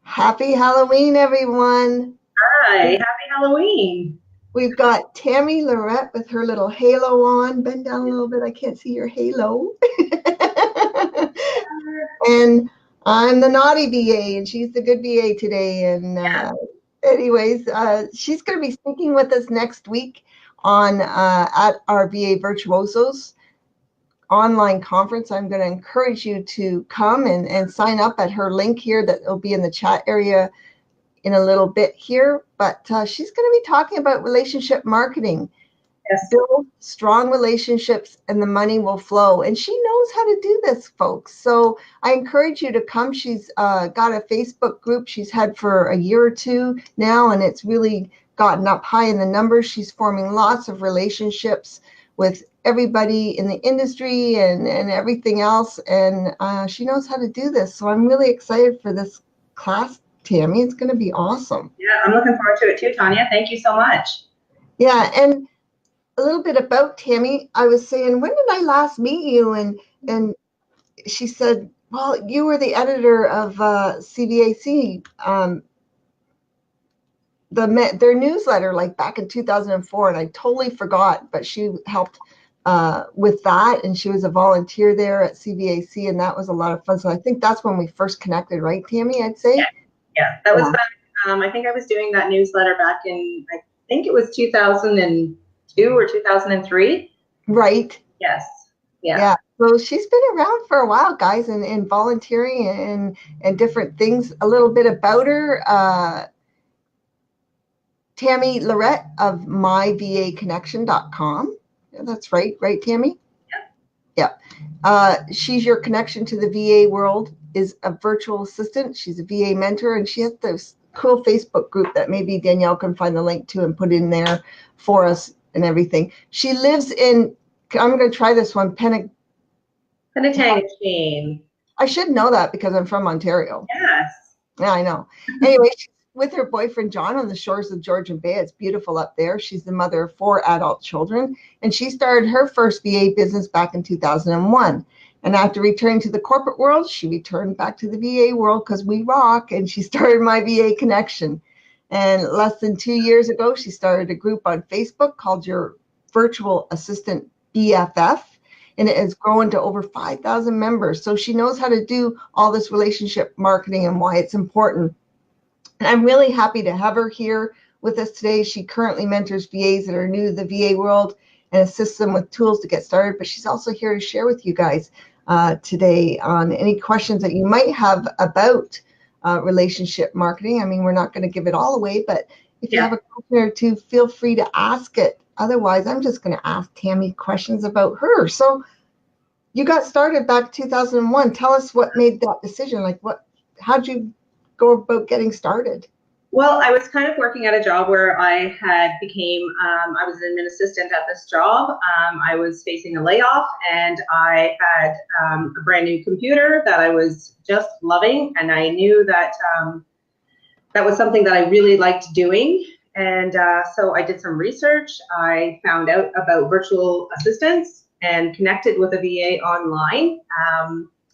Happy Halloween, everyone. Hi, happy Halloween. We've got Tammy Lorette with her little halo on. Bend down a little bit. I can't see your halo. And I'm the naughty VA, and she's the good VA today. And anyways, she's going to be speaking with us next week on at our VA Virtuosos online conference. I'm going to encourage you to come and sign up at her link here that will be in the chat area in a little bit here, but she's going to be talking about relationship marketing. Yes. Build strong relationships and the money will flow. And she knows how to do this, folks. So I encourage you to come. She's got a Facebook group she's had for a year or two now, and it's really gotten up high in the numbers. She's forming lots of relationships with everybody in the industry and everything else. And she knows how to do this. So I'm really excited for this class, Tammy. It's going to be awesome. Yeah, I'm looking forward to it too, Tawnya. Thank you so much. Yeah, and a little bit about Tammy. I was saying, when did I last meet you? And she said, well, you were the editor of CVAC, their newsletter, like back in 2004, and I totally forgot, but she helped with that, and she was a volunteer there at CVAC, and that was a lot of fun. So I think that's when we first connected, right, Tammy, I'd say? Yeah, that was back, I think I was doing that newsletter back in, I think it was 2002 or 2003. Right. Yes. Yeah. So she's been around for a while, guys, and volunteering and different things. A little bit about her. Tammy Lorette of myvaconnection.com. Yeah, that's right, Tammy? Yeah. She's your connection to the VA world, is a virtual assistant. She's a VA mentor, and she has this cool Facebook group that maybe Danielle can find the link to and put in there for us and everything. She lives in, I'm going to try this one, Penetanguishene. I should know that because I'm from Ontario. Yes. Yeah, I know. Anyway, she's with her boyfriend John on the shores of Georgian Bay. It's beautiful up there. She's the mother of 4 adult children, and she started her first VA business back in 2001. And after returning to the corporate world, she returned back to the VA world because we rock, and she started My VA Connection. And less than 2 years ago, she started a group on Facebook called Your Virtual Assistant BFF, and it has grown to over 5,000 members. So she knows how to do all this relationship marketing and why it's important. And I'm really happy to have her here with us today. She currently mentors VAs that are new to the VA world and assists them with tools to get started. But she's also here to share with you guys today on any questions that you might have about relationship marketing. I mean, we're not going to give it all away, but if you have a question or two, feel free to ask it. Otherwise, I'm just going to ask Tammy questions about her. So you got started back in 2001. Tell us what made that decision. Like, how'd you go about getting started? Well, I was kind of working at a job where I was an admin assistant at this job. I was facing a layoff, and I had a brand new computer that I was just loving, and I knew that that was something that I really liked doing. And so I did some research. I found out about virtual assistants and connected with a VA online.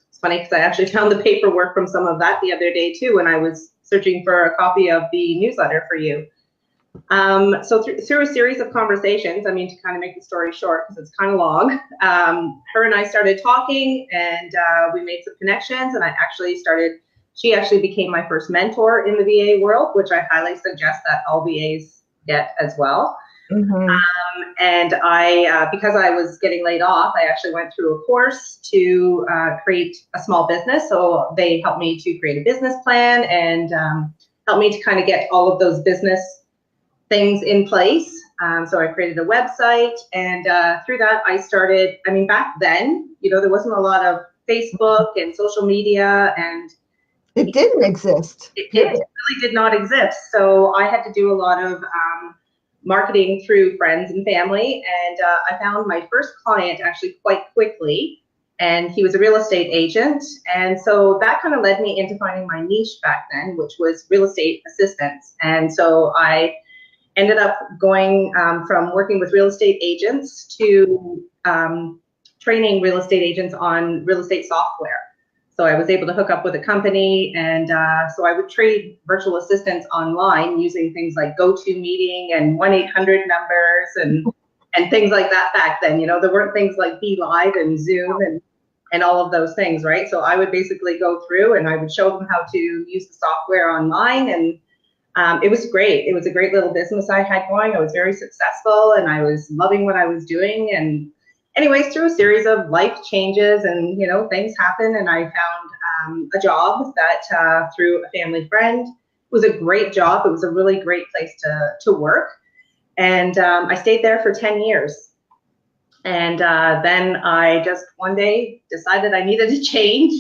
It's funny because I actually found the paperwork from some of that the other day too when I was searching for a copy of the newsletter for you. So through a series of conversations, I mean, to kind of make the story short because it's kind of long, her and I started talking, and we made some connections, and she actually became my first mentor in the VA world, which I highly suggest that all VAs get as well. Mm-hmm. And I, because I was getting laid off, I actually went through a course to create a small business. So they helped me to create a business plan and helped me to kind of get all of those business things in place. So I created a website, and through that I started, I mean, back then, there wasn't a lot of Facebook and social media, and it didn't exist. It really did not exist. So I had to do a lot of marketing through friends and family, and I found my first client actually quite quickly, and he was a real estate agent, and so that kind of led me into finding my niche back then, which was real estate assistants. And so I ended up going from working with real estate agents to training real estate agents on real estate software. So I was able to hook up with a company, and so I would trade virtual assistants online using things like GoToMeeting and 1-800 numbers and things like that back then. You know, there weren't things like Be Live and Zoom and all of those things, right? So I would basically go through and I would show them how to use the software online, and it was great. It was a great little business I had going. I was very successful and I was loving what I was doing. And anyways, through a series of life changes and, you know, things happen, and I found a job that through a family friend. It was a great job. It was a really great place to work. And I stayed there for 10 years. And then I just one day decided I needed to change,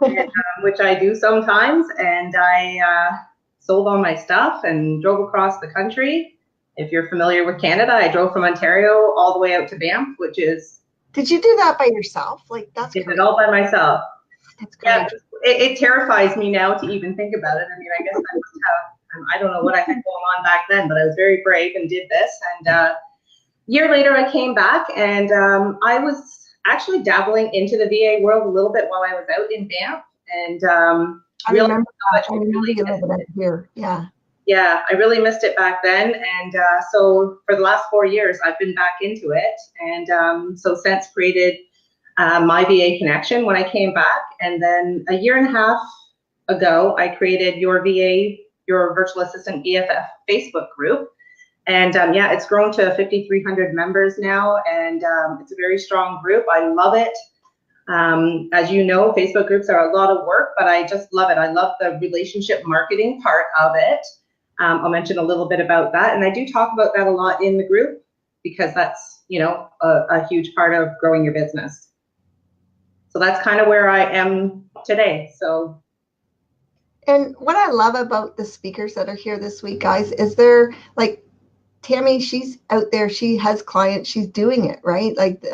and, which I do sometimes. And I sold all my stuff and drove across the country. If you're familiar with Canada, I drove from Ontario all the way out to Banff, which is... Did you do that by yourself? Like, that's did it all by myself. That's great. Yeah, it terrifies me now to even think about it. I mean, I guess I must have, I don't know what I had going on back then, but I was very brave and did this. And a year later, I came back, and I was actually dabbling into the VA world a little bit while I was out in Banff. And I remember a little bit here. Yeah. Yeah, I really missed it back then. And so for the last 4 years, I've been back into it. And so since created my VA Connection when I came back. And then a year and a half ago, I created Your VA, Your Virtual Assistant BFF Facebook group. And yeah, it's grown to 5,300 members now. And it's a very strong group. I love it. As you know, Facebook groups are a lot of work, but I just love it. I love the relationship marketing part of it. I'll mention a little bit about that. And I do talk about that a lot in the group because that's, you know, a huge part of growing your business. So that's kind of where I am today. So. And what I love about the speakers that are here this week, guys, is they're like, Tammy, she's out there, she has clients, she's doing it, right? Like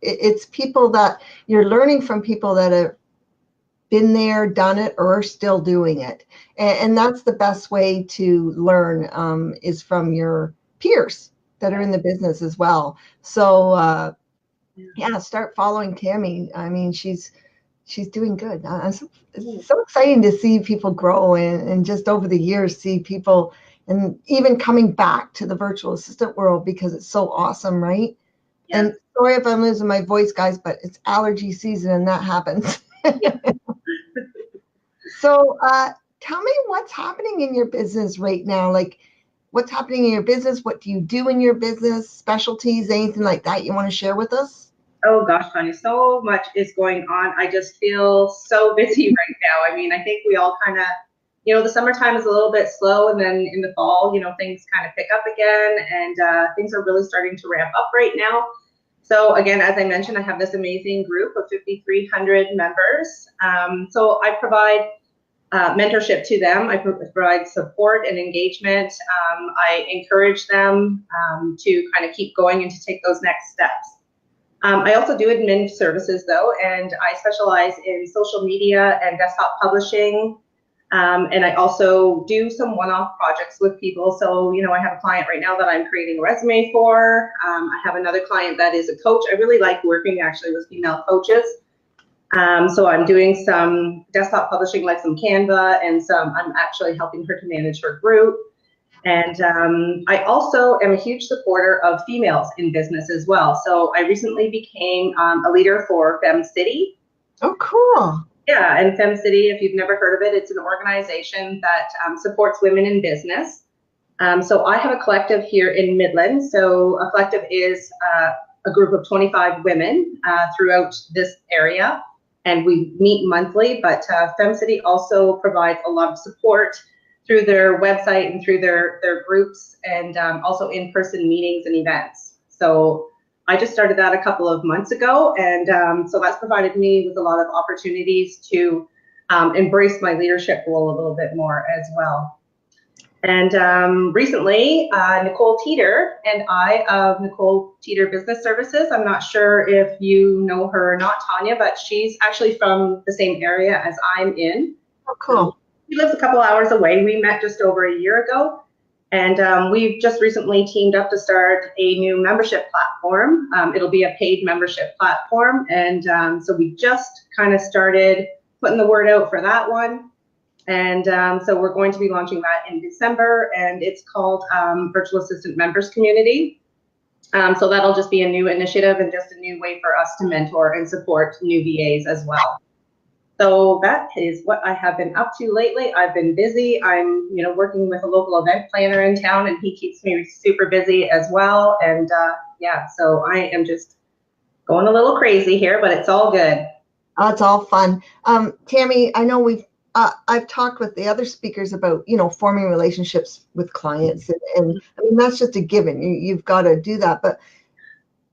it's people that you're learning from, people that have been there, done it, or are still doing it. And that's the best way to learn is from your peers that are in the business as well. So yeah, start following Tammy. I mean, she's doing good. It's so exciting to see people grow and just over the years see people and even coming back to the virtual assistant world because it's so awesome, right? Yeah. And sorry if I'm losing my voice, guys, but it's allergy season and that happens. So tell me what's happening in your business right now. Like, what's happening in your business? What do you do in your business? Specialties, anything like that you want to share with us? Oh gosh, Tawnya, so much is going on. I just feel so busy right now. I mean, I think we all kind of, you know, the summertime is a little bit slow, and then in the fall, you know, things kind of pick up again, and things are really starting to ramp up right now. So again, as I mentioned, I have this amazing group of 5,300 members. So I provide mentorship to them. I provide support and engagement. I encourage them to kind of keep going and to take those next steps. I also do admin services though, and I specialize in social media and desktop publishing. And I also do some one-off projects with people. So, you know, I have a client right now that I'm creating a resume for. I have another client that is a coach. I really like working actually with female coaches. So I'm doing some desktop publishing, like some Canva, and I'm actually helping her to manage her group. And I also am a huge supporter of females in business as well. So I recently became a leader for FemCity. Oh, cool. Yeah, and FemCity, if you've never heard of it, it's an organization that supports women in business. So I have a collective here in Midland. So a collective is a group of 25 women throughout this area, and we meet monthly. But FemCity also provides a lot of support through their website and through their groups, and also in-person meetings and events. So I just started that a couple of months ago, and so that's provided me with a lot of opportunities to embrace my leadership role a little bit more as well. And recently, Nicole Teeter and I of Nicole Teeter Business Services, I'm not sure if you know her or not, Tawnya, but she's actually from the same area as I'm in. Oh, cool. She lives a couple hours away. We met just over a year ago. And we've just recently teamed up to start a new membership platform. It'll be a paid membership platform. And so we just kind of started putting the word out for that one. And so we're going to be launching that in December, and it's called Virtual Assistant Members Community. So that'll just be a new initiative and just a new way for us to mentor and support new VAs as well. So that is what I have been up to lately. I've been busy. I'm, working with a local event planner in town, and he keeps me super busy as well. And yeah, so I am just going a little crazy here, but it's all good. Oh, it's all fun. Tammy, I know I've talked with the other speakers about, forming relationships with clients, and I mean, that's just a given. You've got to do that, but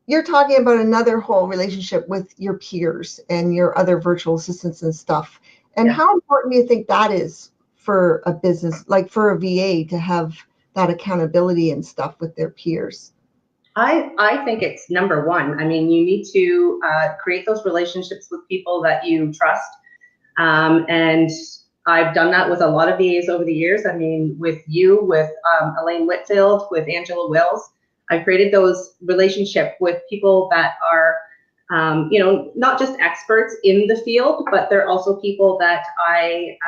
you're talking about another whole relationship with your peers and your other virtual assistants and stuff. And how important do you think that is for a business, like for a VA, to have that accountability and stuff with their peers? I think it's number one. I mean, you need to create those relationships with people that you trust. And I've done that with a lot of VAs over the years. I mean, with you, with Elaine Whitfield, with Angela Wills, I've created those relationships with people that are, not just experts in the field, but they're also people that I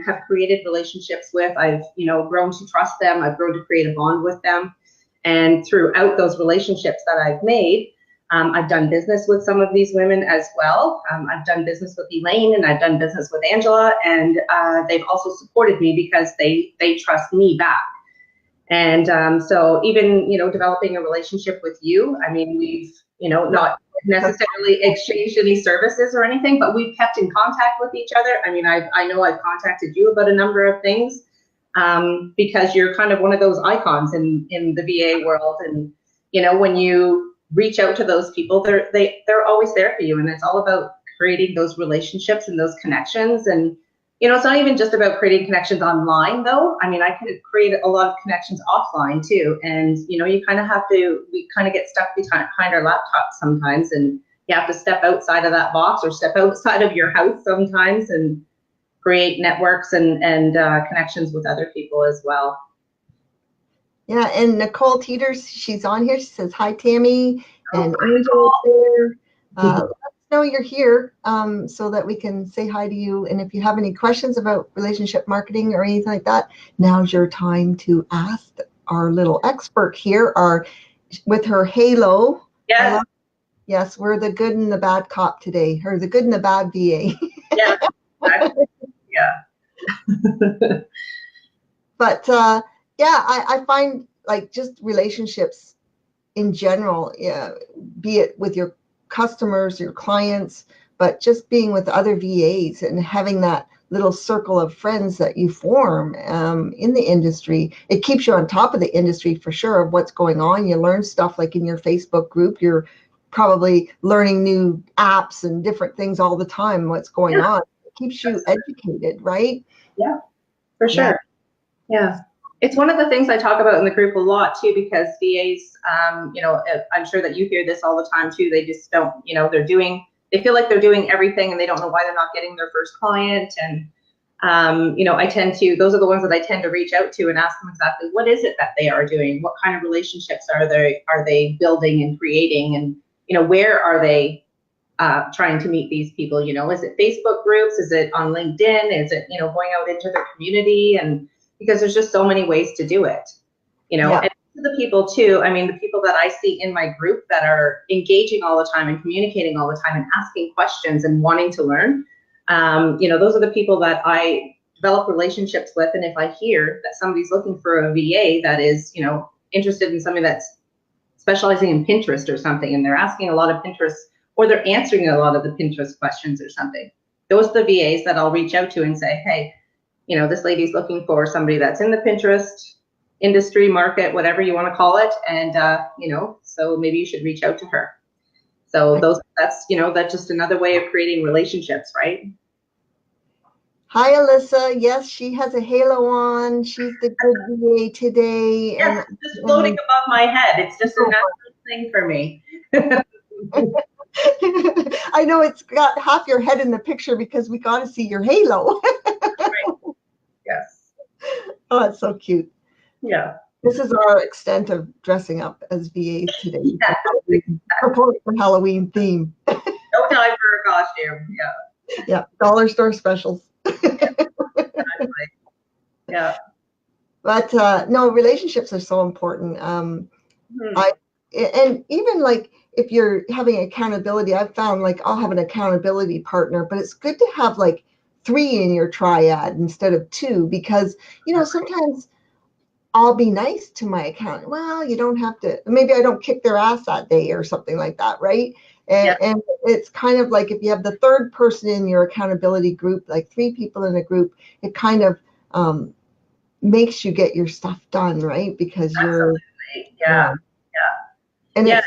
have created relationships with. I've, grown to trust them. I've grown to create a bond with them. And throughout those relationships that I've made, I've done business with some of these women as well. I've done business with Elaine, and I've done business with Angela, and they've also supported me because they trust me back. And so even, developing a relationship with you, I mean, we've, not necessarily exchanged any services or anything, but we've kept in contact with each other. I mean, I know I've contacted you about a number of things because you're kind of one of those icons in the VA world. And, when you reach out to those people, they're always there for you. And it's all about creating those relationships and those connections. And it's not even just about creating connections online, though. I mean, I can create a lot of connections offline too. And, you kind of we kind of get stuck behind our laptops sometimes, and you have to step outside of that box or step outside of your house sometimes and create networks and connections with other people as well. Yeah, and Nicole Teeters, she's on here. She says, hi, Tammy. And Angel is there. Know you're here so that we can say hi to you. And if you have any questions about relationship marketing or anything like that, now's your time to ask our little expert here, with her halo. Yes. Yes, we're the good and the bad cop today, or the good and the bad VA. Yeah, exactly. Yeah. But I find like just relationships in general, be it with your customers, your clients, but just being with other VAs and having that little circle of friends that you form in the industry, it keeps you on top of the industry for sure of what's going on. You learn stuff like in your Facebook group. You're probably learning new apps and different things all the time, what's going on. It keeps you educated, right? Yeah, for sure. Yeah. It's one of the things I talk about in the group a lot too, because VAs, I'm sure that you hear this all the time too. They just don't, they feel like they're doing everything and they don't know why they're not getting their first client. And, those are the ones that I tend to reach out to and ask them exactly what is it that they are doing? What kind of relationships are they building and creating? And, where are they trying to meet these people? Is it Facebook groups? Is it on LinkedIn? Is it, going out into their community? And because there's just so many ways to do it, And the people too, I mean, the people that I see in my group that are engaging all the time and communicating all the time and asking questions and wanting to learn, those are the people that I develop relationships with. And if I hear that somebody's looking for a VA that is, interested in somebody that's specializing in Pinterest or something, and they're asking a lot of Pinterest, or they're answering a lot of the Pinterest questions or something, those are the VAs that I'll reach out to and say, hey, this lady's looking for somebody that's in the Pinterest industry, market, whatever you want to call it. And, so maybe you should reach out to her. So that's just another way of creating relationships, right? Hi, Alyssa. Yes, she has a halo on. She's the good VA today. Yes, and just floating above my head. It's just a natural thing for me. I know it's got half your head in the picture because we got to see your halo. Right. Yes. Oh, that's so cute. Yeah. This is our extent of dressing up as VAs today. Yeah, exactly. Proposed the Halloween theme. No time for a costume. Yeah. Yeah, dollar store specials. Exactly. Yeah. But no, relationships are so important. Hmm. And even like if you're having accountability, I've found like I'll have an accountability partner, but it's good to have like 3 in your triad instead of 2, because sometimes I'll be nice to my accountant. Well, you don't have to. Maybe I don't kick their ass that day or something like that, right? Yeah. And it's kind of like if you have the 3rd person in your accountability group, like 3 people in a group, it kind of makes you get your stuff done, right? Because you're Absolutely. Yeah. and Yeah. it's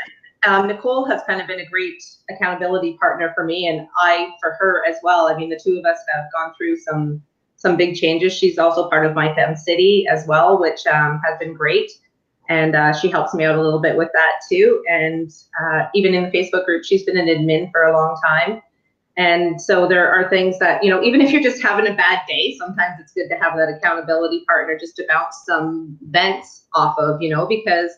Nicole has kind of been a great accountability partner for me, and I for her as well. I mean, the two of us have gone through some big changes. She's also part of my Fem City as well, which has been great. And she helps me out a little bit with that too. And even in the Facebook group, she's been an admin for a long time. And so there are things that, even if you're just having a bad day, sometimes it's good to have that accountability partner just to bounce some vents off of, because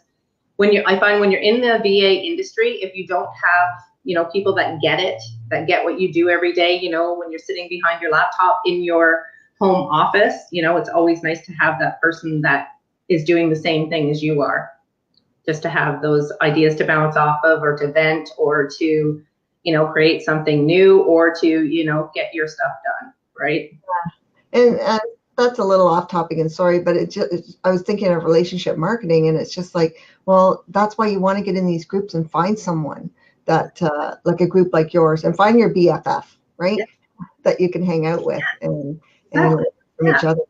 I find when you're in the VA industry, if you don't have, people that get it, that get what you do every day, when you're sitting behind your laptop in your home office, it's always nice to have that person that is doing the same thing as you are, just to have those ideas to bounce off of, or to vent, or to, create something new, or to, get your stuff done, right? and that's a little off topic and sorry, but I was thinking of relationship marketing, and it's just like, well, that's why you want to get in these groups and find someone that like a group like yours, and find your BFF, right? Yeah. That you can hang out with and Exactly. learn from each other.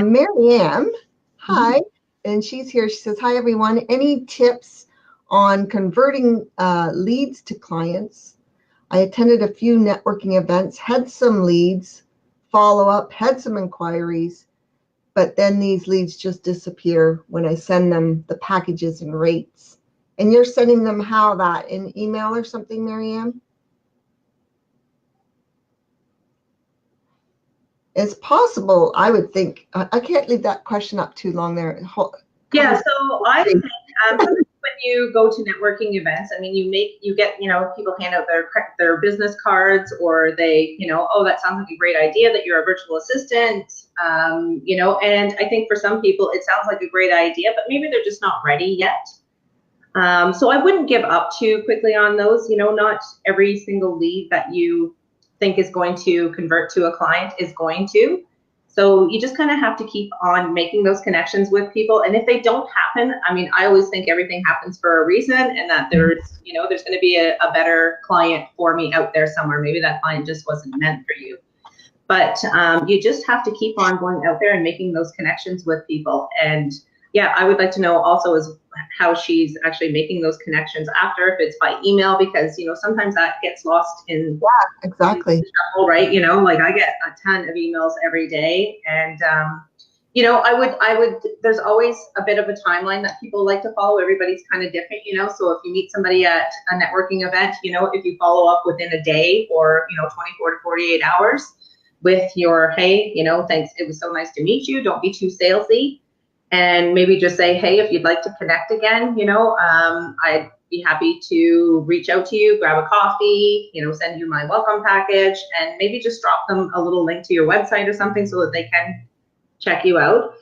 Mary Ann, hi, and she's here. She says, hi everyone. Any tips on converting leads to clients? I attended a few networking events, had some leads, follow up, had some inquiries, but then these leads just disappear when I send them the packages and rates. And you're sending them how, that in email or something, Mary Ann? It's possible, I would think. I can't leave that question up too long there. Yeah, so I think sometimes when you go to networking events, I mean, you get, people hand out their business cards, or they, oh, that sounds like a great idea that you're a virtual assistant, and I think for some people it sounds like a great idea, but maybe they're just not ready yet. So I wouldn't give up too quickly on those. Not every single lead that you think is going to convert to a client is going to. So you just kind of have to keep on making those connections with people. And if they don't happen, I mean, I always think everything happens for a reason, and that there's going to be a better client for me out there somewhere. Maybe that client just wasn't meant for you. But you just have to keep on going out there and making those connections with people. And yeah, I would like to know also is how she's actually making those connections after, if it's by email, because sometimes that gets lost in exactly the shuffle, right? Like I get a ton of emails every day, and I would there's always a bit of a timeline that people like to follow. Everybody's kind of different, so if you meet somebody at a networking event, if you follow up within a day, or 24 to 48 hours with your, hey, thanks, it was so nice to meet you, don't be too salesy. And maybe just say, hey, if you'd like to connect again, I'd be happy to reach out to you, grab a coffee, send you my welcome package, and maybe just drop them a little link to your website or something so that they can check you out.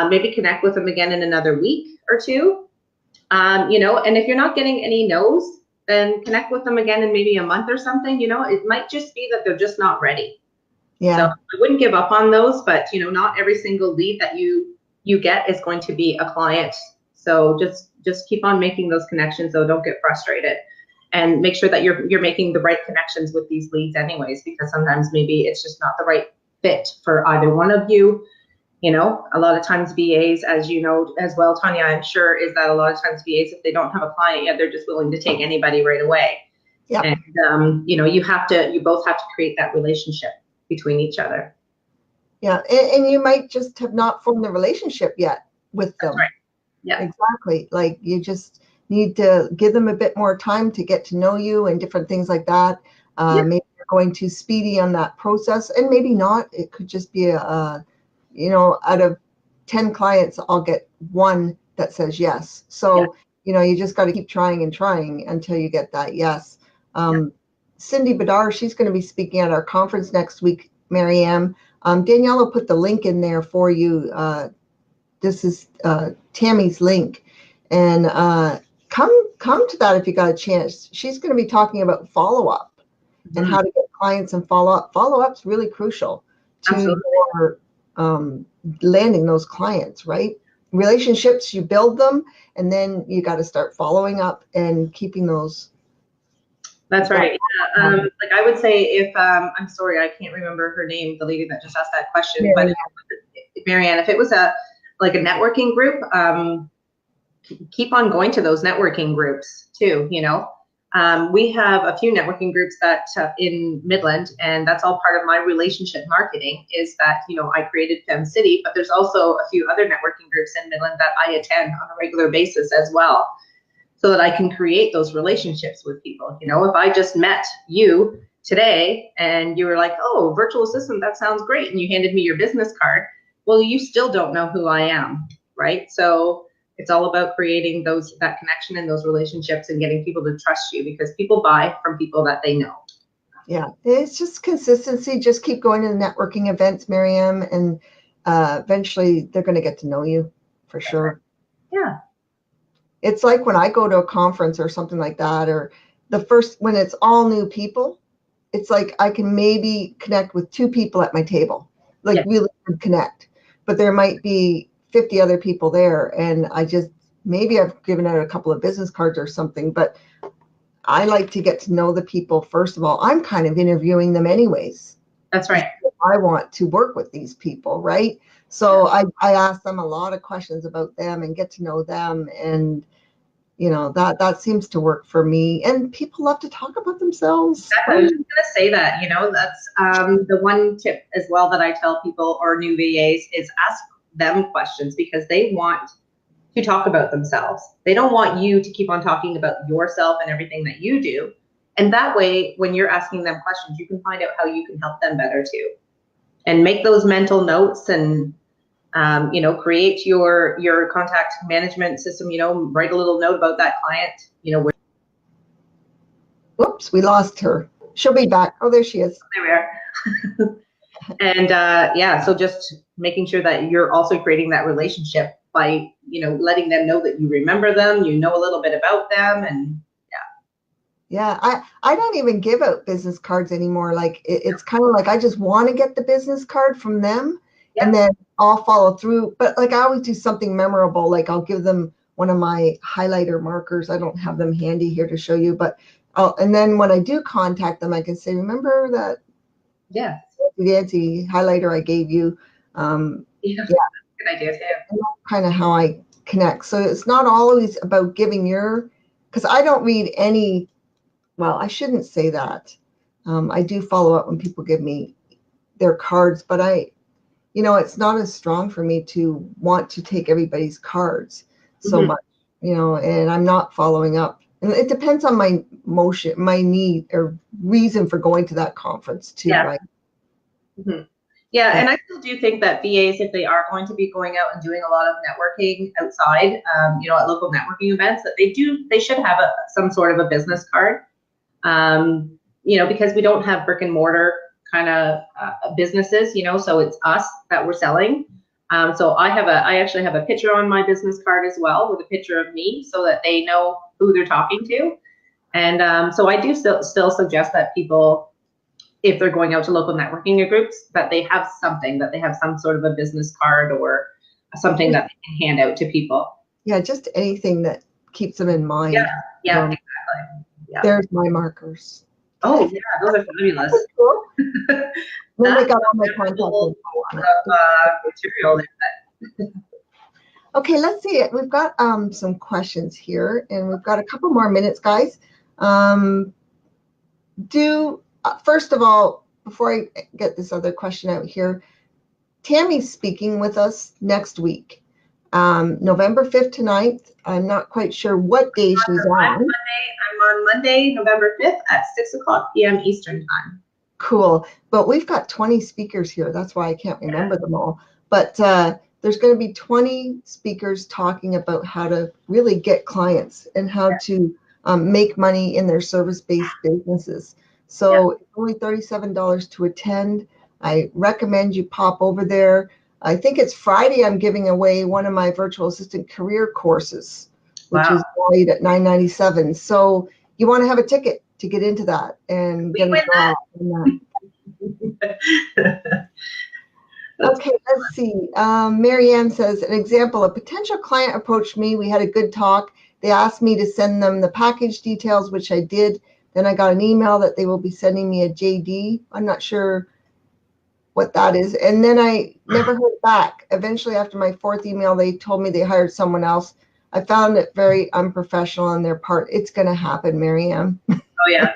Maybe connect with them again in another week or two. And if you're not getting any no's, then connect with them again in maybe a month or something. It might just be that they're just not ready. Yeah. So I wouldn't give up on those, but not every single lead that you get is going to be a client. So just keep on making those connections, though. Don't get frustrated, and make sure that you're making the right connections with these leads anyways, because sometimes maybe it's just not the right fit for either one of you. A lot of times VAs, as you know as well, Tawnya, I'm sure, is that a lot of times VAs, if they don't have a client yet, they're just willing to take anybody right away. Yeah. And you both have to create that relationship between each other. Yeah, and you might just have not formed the relationship yet with them. That's right. Yeah, exactly. Like you just need to give them a bit more time to get to know you and different things like that. Maybe you're going too speedy on that process, and maybe not. It could just be out of 10 clients, I'll get one that says yes. So you just got to keep trying and trying until you get that yes. Cindy Bedar, she's going to be speaking at our conference next week, Marianne. Danielle will put the link in there for you. This is Tammy's link. And come to that if you got a chance. She's going to be talking about follow-up and how to get clients and follow-up. Follow-up's really crucial to your landing those clients, right? Relationships, you build them, and then you got to start following up and keeping those. That's right. Yeah. Like I would say if, I'm sorry, I can't remember her name, the lady that just asked that question, but Marianne, if it was like a networking group, keep on going to those networking groups too, you know. We have a few networking groups that in Midland, and that's all part of my relationship marketing is that, you know, I created Fem City, but there's also a few other networking groups in Midland that I attend on a regular basis as well, so that I can create those relationships with people. You know, if I just met you today and you were like, oh, virtual assistant, that sounds great, and you handed me your business card, well, you still don't know who I am, right? So it's all about creating that connection and those relationships and getting people to trust you, because people buy from people that they know. Yeah, it's just consistency. Just keep going to the networking events, Miriam, and eventually they're going to get to know you for sure. Yeah. It's like when I go to a conference or something like that, or when it's all new people, it's like I can maybe connect with 2 people at my table, like really good connect, but there might be 50 other people there, and maybe I've given out a couple of business cards or something, but I like to get to know the people first of all. I'm kind of interviewing them anyways. That's right. I want to work with these people, right? So I ask them a lot of questions about them and get to know them, and you know, that seems to work for me. And people love to talk about themselves. I was just gonna say that, you know, that's the one tip as well that I tell people or new VAs is ask them questions, because they want to talk about themselves. They don't want you to keep on talking about yourself and everything that you do. And that way, when you're asking them questions, you can find out how you can help them better too. And make those mental notes and, you know, create your contact management system, you know, write a little note about that client, you know. Whoops, we lost her. She'll be back. Oh, there she is. There we are. And yeah, so just making sure that you're also creating that relationship by, you know, letting them know that you remember them, you know a little bit about them, and yeah, I don't even give out business cards anymore. Like it's kind of like I just want to get the business card from them, and then I'll follow through. But like I always do something memorable. Like I'll give them one of my highlighter markers. I don't have them handy here to show you, but and then when I do contact them, I can say, remember that Nancy highlighter I gave you. Good idea too. And that's kind of how I connect. So it's not always about giving because I don't read any. Well, I shouldn't say that. I do follow up when people give me their cards, but you know, it's not as strong for me to want to take everybody's cards so much, you know, and I'm not following up. And it depends on my my need or reason for going to that conference too, right? Yeah, and I still do think that VAs, if they are going to be going out and doing a lot of networking outside, you know, at local networking events, that they should have some sort of a business card. You know, because we don't have brick and mortar kind of businesses, you know, so it's us that we're selling. So I actually have a picture on my business card as well with a picture of me, so that they know who they're talking to. And so I do still suggest that people, if they're going out to local networking groups, that they have some sort of a business card or something that they can hand out to people. Yeah, just anything that keeps them in mind. Yeah, exactly. Yeah. There's my markers. Oh yeah, those are fabulous. Cool. Then I got all my contact material there. Okay, let's see it. We've got some questions here, and we've got a couple more minutes, guys. First of all, before I get this other question out here, Tammy's speaking with us next week, November 5th to 9th. I'm not quite sure what day she's on. I'm on Monday, November 5th at 6:00 p.m. Eastern time. Cool. But we've got 20 speakers here. That's why I can't remember them all. But there's going to be 20 speakers talking about how to really get clients and how to make money in their service-based businesses. So it's only $37 to attend. I recommend you pop over there. I think it's Friday I'm giving away one of my virtual assistant career courses, which is valued at $9.97. So you want to have a ticket to get into that and get a draw on that. Okay, let's see. Marianne says, an example, a potential client approached me. We had a good talk. They asked me to send them the package details, which I did. Then I got an email that they will be sending me a JD. I'm not sure what that is. And then I never heard back. Eventually, after my fourth email, they told me they hired someone else. I found it very unprofessional on their part. It's going to happen, Marianne. Oh, yeah.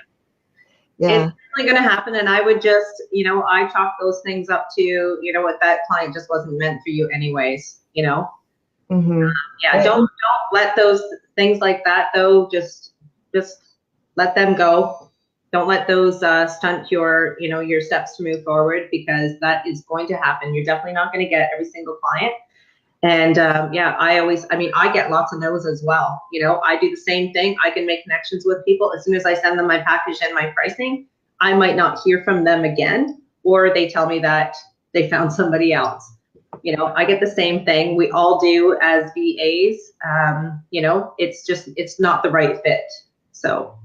Yeah. It's definitely going to happen. And I would just, I chalk those things up to, what that client just wasn't meant for you anyways, Mm-hmm. Yeah, don't let those things like that, though, just let them go. Don't let those stunt your steps to move forward, because that is going to happen. You're definitely not going to get every single client. And I get lots of no's as well. I do the same thing. I can make connections with people. As soon as I send them my package and my pricing, I might not hear from them again, or they tell me that they found somebody else. I get the same thing. We all do as VAs. It's not the right fit. So.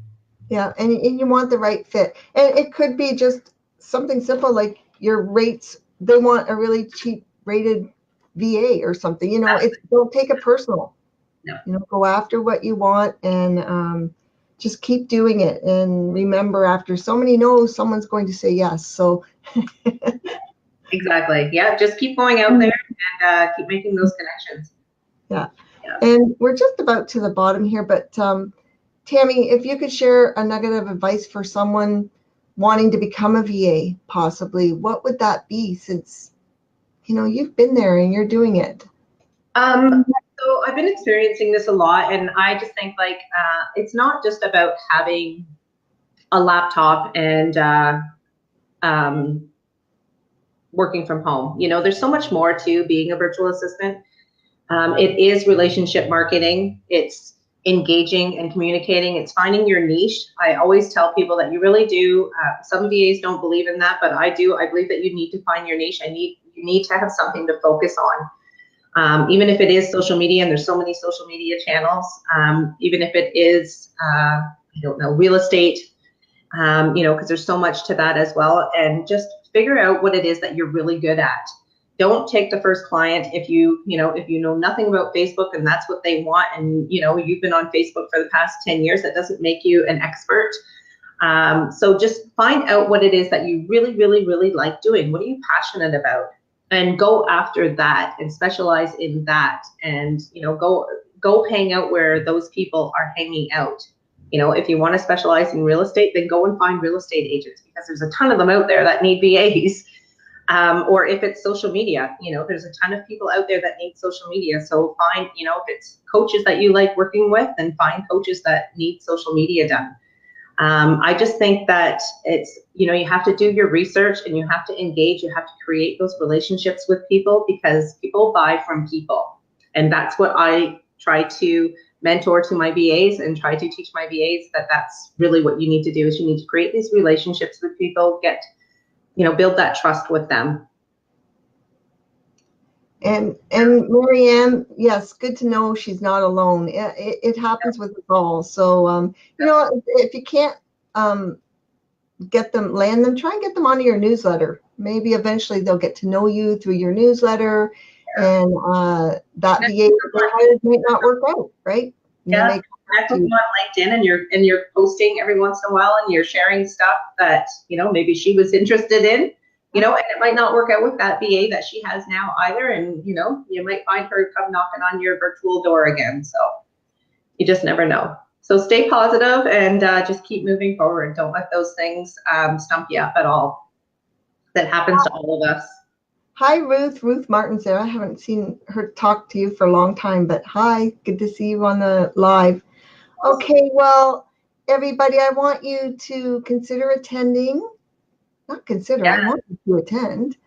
Yeah, and you want the right fit. And it could be just something simple like your rates. They want a really cheap rated VA or something. Don't take it personal. No. Go after what you want and just keep doing it. And remember, after so many no's, someone's going to say yes. So. Exactly. Yeah, just keep going out there and keep making those connections. Yeah. And we're just about to the bottom here, but Tammy, if you could share a nugget of advice for someone wanting to become a VA, possibly, what would that be, since you've been there and you're doing it? So I've been experiencing this a lot, and I just think it's not just about having a laptop and working from home. There's so much more to being a virtual assistant. It is relationship marketing. It's engaging and communicating. It's finding your niche. I always tell people that you really do. Some VAs don't believe in that, but I do. I believe that you need to find your niche. You need to have something to focus on. Even if it is social media, and there's so many social media channels, even if it is, real estate, because there's so much to that as well. And just figure out what it is that you're really good at. Don't take the first client if you know nothing about Facebook and that's what they want, and you've been on Facebook for the past 10 years. That doesn't make you an expert. So just find out what it is that you really, really, really like doing. What are you passionate about? And go after that and specialize in that, and go hang out where those people are hanging out. If you want to specialize in real estate, then go and find real estate agents, because there's a ton of them out there that need VAs. Or if it's social media, there's a ton of people out there that need social media. So find, if it's coaches that you like working with, then find coaches that need social media done. I just think that it's, you have to do your research and you have to engage. You have to create those relationships with people, because people buy from people. And that's what I try to mentor to my VAs and try to teach my VAs, that's really what you need to do, is you need to create these relationships with people, build that trust with them. And Marianne, yes, good to know she's not alone. It happens with us all. So, if you can't land them, try and get them onto your newsletter. Maybe eventually they'll get to know you through your newsletter, and that VA might not work out, right? Yeah, connect with you on LinkedIn, and you're posting every once in a while, and you're sharing stuff that maybe she was interested in, and it might not work out with that VA that she has now either, and you might find her come knocking on your virtual door again. So you just never know. So stay positive and just keep moving forward. Don't let those things stump you up at all. That happens to all of us. Hi, Ruth. Ruth Martin's there. I haven't seen her talk to you for a long time, but hi, good to see you on the live. Okay, well, everybody, I want you to consider attending. Not consider, I want you to attend.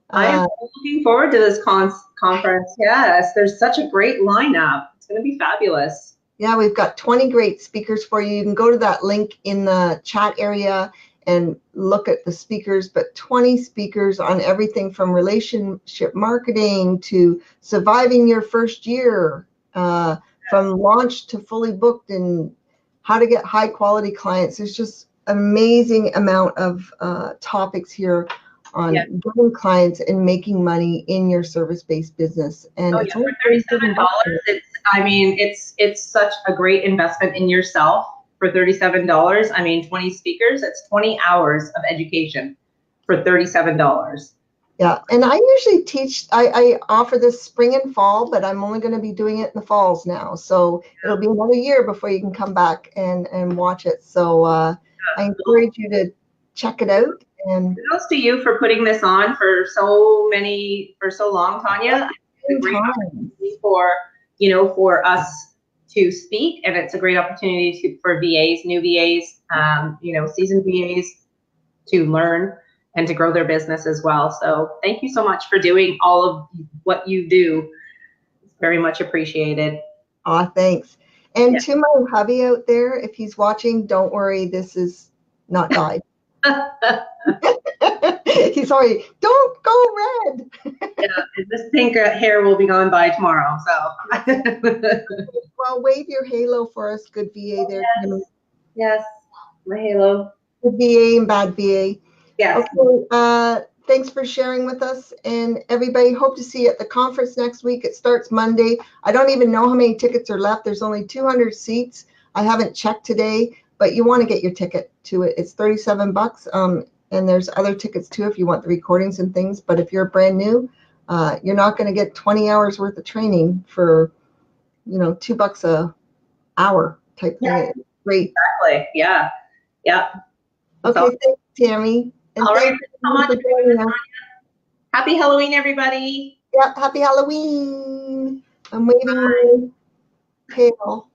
I'm looking forward to this conference. Yes, there's such a great lineup. It's going to be fabulous. Yeah, we've got 20 great speakers for you. You can go to that link in the chat area and look at the speakers, but 20 speakers on everything from relationship marketing to surviving your first year, from launch to fully booked, and how to get high quality clients. There's just an amazing amount of topics here on getting clients and making money in your service-based business. And it's only $37. It's such a great investment in yourself. For $37, I mean, 20 speakers, it's 20 hours of education for $37. Yeah, and I usually teach, I offer this spring and fall, but I'm only going to be doing it in the falls now. So it'll be another year before you can come back and watch it. So I encourage you to check it out. And kudos to you for putting this on for so long, Tawnya. It's a great opportunity for us to speak, and it's a great opportunity for VAs, new VAs, seasoned VAs to learn and to grow their business as well. So thank you so much for doing all of what you do. It's very much appreciated. Aw, thanks. And to my hubby out there, if he's watching, don't worry, this is not died. He's already, don't go red. This pink hair will be gone by tomorrow. So, well, wave your halo for us, good VA there. Yes, my halo. Good VA and bad VA. Yes. Okay. Thanks for sharing with us, and everybody, hope to see you at the conference next week. It starts Monday. I don't even know how many tickets are left. There's only 200 seats. I haven't checked today, but you want to get your ticket to it. It's $37. And there's other tickets too if you want the recordings and things. But if you're brand new, you're not going to get 20 hours worth of training for, $2 a hour type thing. Yeah. Great. Exactly. Yeah. Yeah. Okay. So, thanks, Tammy. And all right. so much. Happy Halloween, everybody. Yeah. Happy Halloween. I'm waving my tail.